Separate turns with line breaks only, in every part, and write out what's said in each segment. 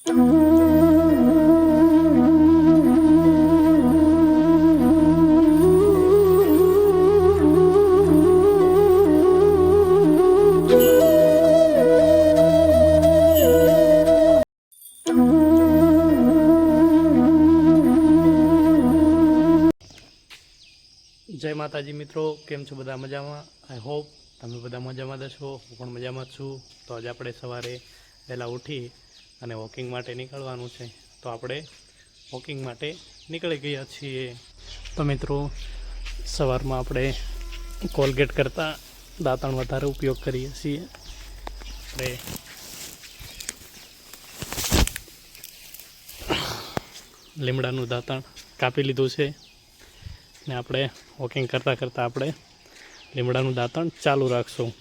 जय माताजी मित्रों, केम छो बधा मजामां? आई होप तमे बधा मजामां दशो। हूँ पण मजामां छूं। तो आज आपणे सवारे वहेला उठी अने वॉकिंग माटे निकळवानुं छे, तो आपणे वॉकिंग माटे निकળી ગયા છીએ। तो मित्रों, सवारमां आपणे कोलगेट करता दांतण वधारे उपयोग करीए छीए। આપણે લીમડાનું દાંતણ કાપી લીધું છે ને આપણે વોકિંગ કરતાં કરતાં આપણે લીમડાનું દાંતણ ચાલુ રાખશું।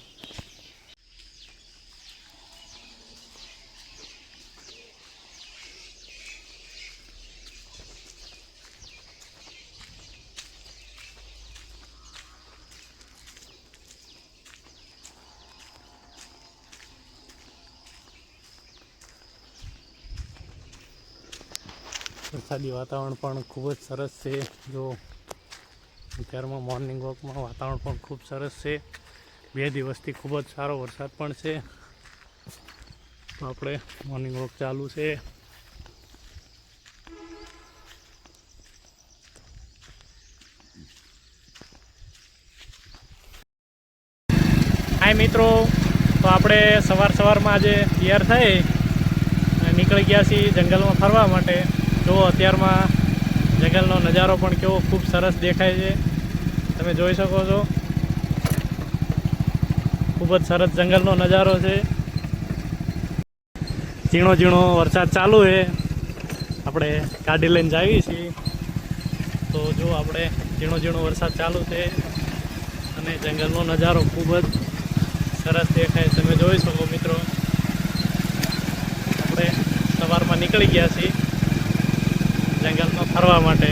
વરસાદી વાતાવરણ પણ ખૂબ જ સરસ છે। જો અત્યારમાં મોર્નિંગ વોકમાં વાતાવરણ પણ ખૂબ સરસ છે। 2 દિવસથી ખૂબ જ સારો વરસાદ પણ છે। તો આપણે મોર્નિંગ વોક ચાલુ છે। હાય મિત્રો, તો આપણે સવારમાં આજે તૈયાર થઈ નીકળી ગયા છીએ જંગલમાં ફરવા માટે। જો અત્યારમાં જંગલનો નજારો પણ કેવો ખૂબ સરસ દેખાય છે, તમે જોઈ શકો છો। ખૂબ જ સરસ જંગલનો નજારો છે। ઝીણો ઝીણો વરસાદ ચાલુ છે। આપણે ગાડી લઈને જાવી છીએ, તો જો આપણે ઝીણો ઝીણો વરસાદ ચાલુ છે અને જંગલનો નજારો ખૂબ જ સરસ દેખાય, તમે જોઈ શકો મિત્રો। આપણે સવારમાં નીકળી ગયા છીએ જંગલમાં ફરવા માટે।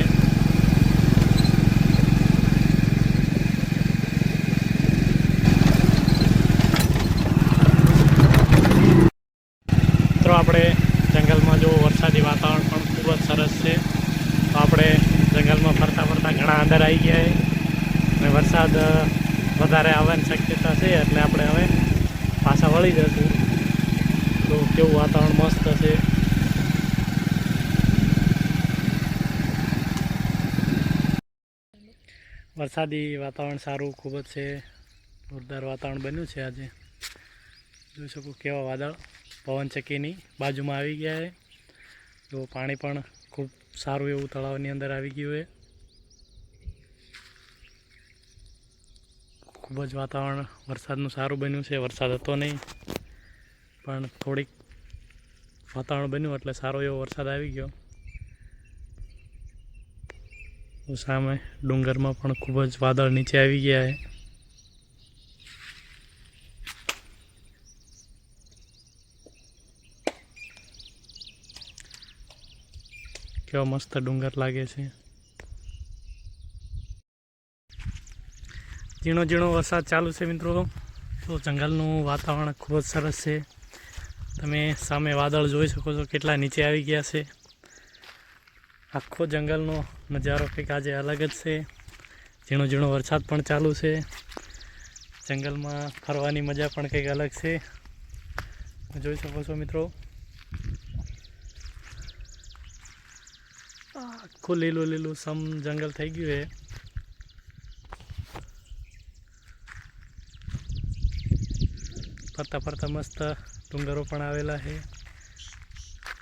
મિત્રો આપણે જંગલમાં જો વરસાદી વાતાવરણ પણ ખૂબ જ સરસ છે। તો આપણે જંગલમાં ફરતા ફરતા ઘણા અંદર આવી ગયા અને વરસાદ વધારે આવવાની શક્યતા છે, એટલે આપણે હવે પાછા વળી જશું। તો કેવું વાતાવરણ મસ્ત છે। વરસાદી વાતાવરણ સારું ખૂબ જ છે। જોરદાર વાતાવરણ બન્યું છે આજે। જોઈ શકો કેવા વાદળ પવનચક્કીની બાજુમાં આવી ગયા છે। તો પાણી પણ ખૂબ સારું એવું તળાવની અંદર આવી ગયું છે। ખૂબ જ વાતાવરણ વરસાદનું સારું બન્યું છે। વરસાદ હતો નહીં, પણ થોડીક વાતાવરણ બન્યું એટલે સારો એવો વરસાદ આવી ગયો। તો સામે ડુંગરમાં પણ ખૂબ જ વાદળ નીચે આવી ગયા છે। કેવો મસ્ત ડુંગર લાગે છે। ઝીણો ઝીણો વરસાદ ચાલુ છે મિત્રો। તો જંગલનું વાતાવરણ ખૂબ જ સરસ છે। તમે સામે વાદળ જોઈ શકો છો કેટલા નીચે આવી ગયા છે। આખો જંગલનો નજારો કંઈક આજે અલગ જ છે। ઝીણો ઝીણો વરસાદ પણ ચાલુ છે। જંગલમાં ફરવાની મજા પણ કંઈક અલગ છે, જોઈ શકો છો મિત્રો। આખું લીલું લીલું સમ જંગલ થઈ ગયું છે। ફરતા ફરતા મસ્ત ડુંગરો પણ આવેલા છે।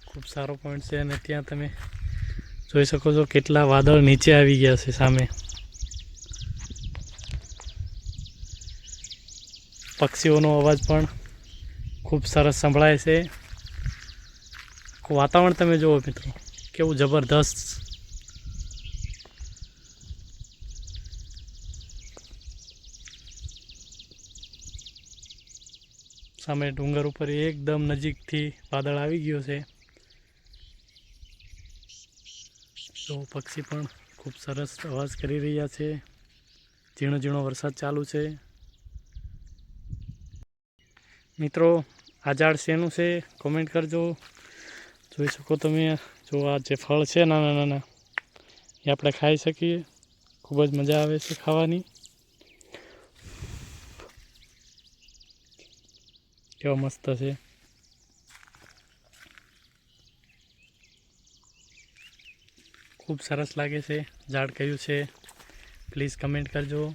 ખૂબ સારો પોઈન્ટ છે અને ત્યાં તમે જોઈ શકો છો કેટલા વાદળ નીચે આવી ગયા છે સામે। પક્ષીઓનો અવાજ પણ ખૂબ સરસ સંભળાય છે। વાતાવરણ તમે જુઓ મિત્રો કેવું જબરદસ્ત। સામે ડુંગર ઉપર એકદમ નજીકથી વાદળ આવી ગયો છે। તો પક્ષી પણ ખૂબ સરસ અવાજ કરી રહ્યા છે। ઝીણો ઝીણો વરસાદ ચાલુ છે। મિત્રો આ ઝાડ શેનું છે કોમેન્ટ કરજો। જોઈ શકો તમે, જો આ જે ફળ છે નાના નાના એ આપણે ખાઈ શકીએ. ખૂબ જ મજા આવે છે ખાવાની. કેવા મસ્ત છે. ખૂબ સરસ લાગે છે. ઝાડ કયું છે પ્લીઝ કમેન્ટ કરજો.